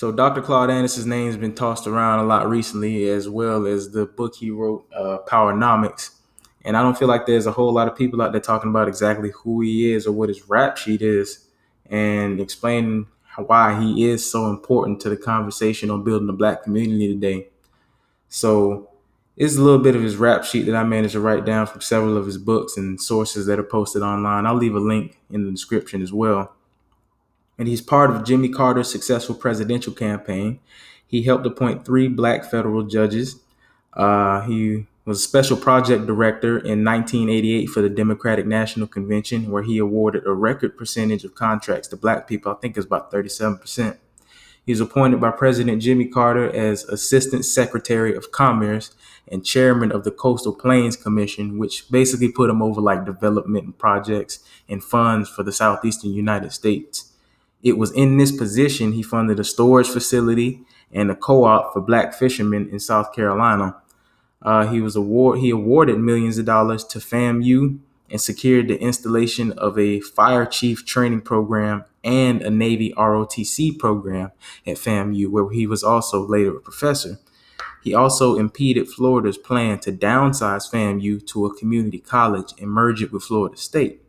So Dr. Claud Anderson's name has been tossed around a lot recently, as well as the book he wrote, Powernomics. And I don't feel like there's a whole lot of people out there talking about exactly who he is or what his rap sheet is, and explaining why he is so important to the conversation on building the Black community today. So it's a little bit of his rap sheet that I managed to write down from several of his books and sources that are posted online. I'll leave a link in the description as well. And he's part of Jimmy Carter's successful presidential campaign. He helped appoint 3 Black federal judges. He was a special project director in 1988 for the Democratic National Convention, where he awarded a record percentage of contracts to Black people. I think it's about 37%. He was appointed by President Jimmy Carter as Assistant Secretary of Commerce and Chairman of the Coastal Plains Commission, which basically put him over like development projects and funds for the southeastern United States. It was in this position he funded a storage facility and a co-op for Black fishermen in South Carolina. He awarded millions of dollars to FAMU and secured the installation of a fire chief training program and a Navy ROTC program at FAMU, where he was also later a professor. He also impeded Florida's plan to downsize FAMU to a community college and merge it with Florida State.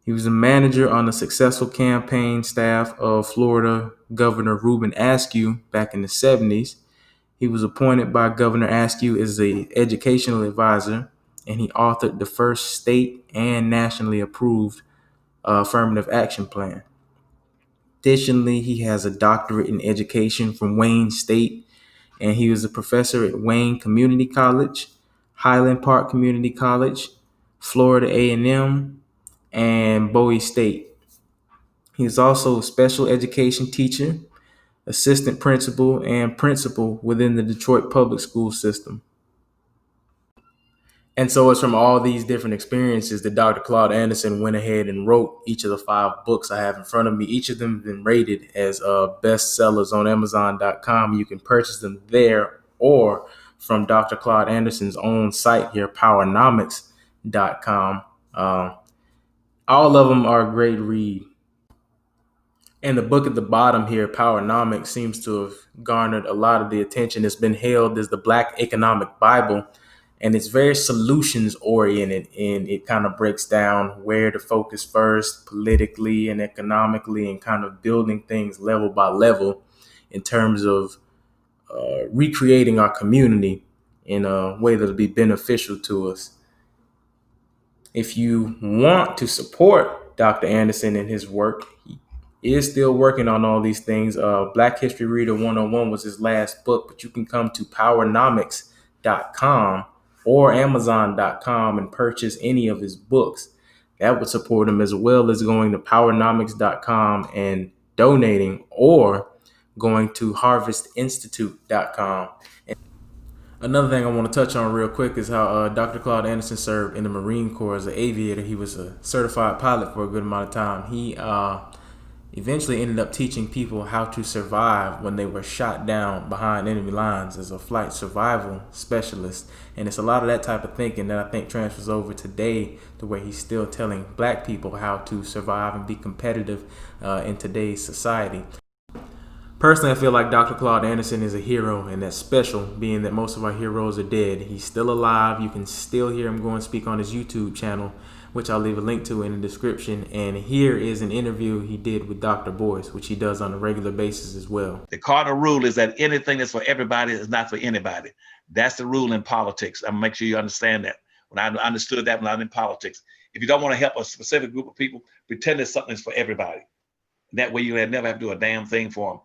He was a manager on the successful campaign staff of Florida Governor Reuben Askew back in the 70s. He was appointed by Governor Askew as the educational advisor, and he authored the first state and nationally approved affirmative action plan. Additionally, he has a doctorate in education from Wayne State, and he was a professor at Wayne Community College, Highland Park Community College, Florida A&M, and Boyce State. He is also a special education teacher, assistant principal, and principal within the Detroit public school system. And so it's from all these different experiences that Dr. Claud Anderson went ahead and wrote each of the 5 books I have in front of me. Each of them have been rated as bestsellers on Amazon.com. You can purchase them there or from Dr. Claud Anderson's own site here, Powernomics.com. All of them are a great read. And the book at the bottom here, Powernomics, seems to have garnered a lot of the attention. It's been hailed as the Black Economic Bible, and it's very solutions oriented, and it kind of breaks down where to focus first politically and economically, and kind of building things level by level in terms of recreating our community in a way that'll be beneficial to us. If you want to support Dr. Anderson and his work, he is still working on all these things. Black History Reader 101 was his last book, but you can come to Powernomics.com or Amazon.com and purchase any of his books. That would support him, as well as going to Powernomics.com and donating, or going to HarvestInstitute.com. Another thing I want to touch on real quick is how Dr. Claud Anderson served in the Marine Corps as an aviator. He was a certified pilot for a good amount of time. He eventually ended up teaching people how to survive when they were shot down behind enemy lines as a flight survival specialist. And it's a lot of that type of thinking that I think transfers over today, to where he's still telling Black people how to survive and be competitive in today's society. Personally, I feel like Dr. Claud Anderson is a hero, and that's special, being that most of our heroes are dead. He's still alive. You can still hear him go and speak on his YouTube channel, which I'll leave a link to in the description. And here is an interview he did with Dr. Boyce, which he does on a regular basis as well. The Carter rule is that anything that's for everybody is not for anybody. That's the rule in politics. I'm gonna make sure you understand that. When I understood that when I was in politics, if you don't want to help a specific group of people, pretend that something is for everybody. That way you never have to do a damn thing for them.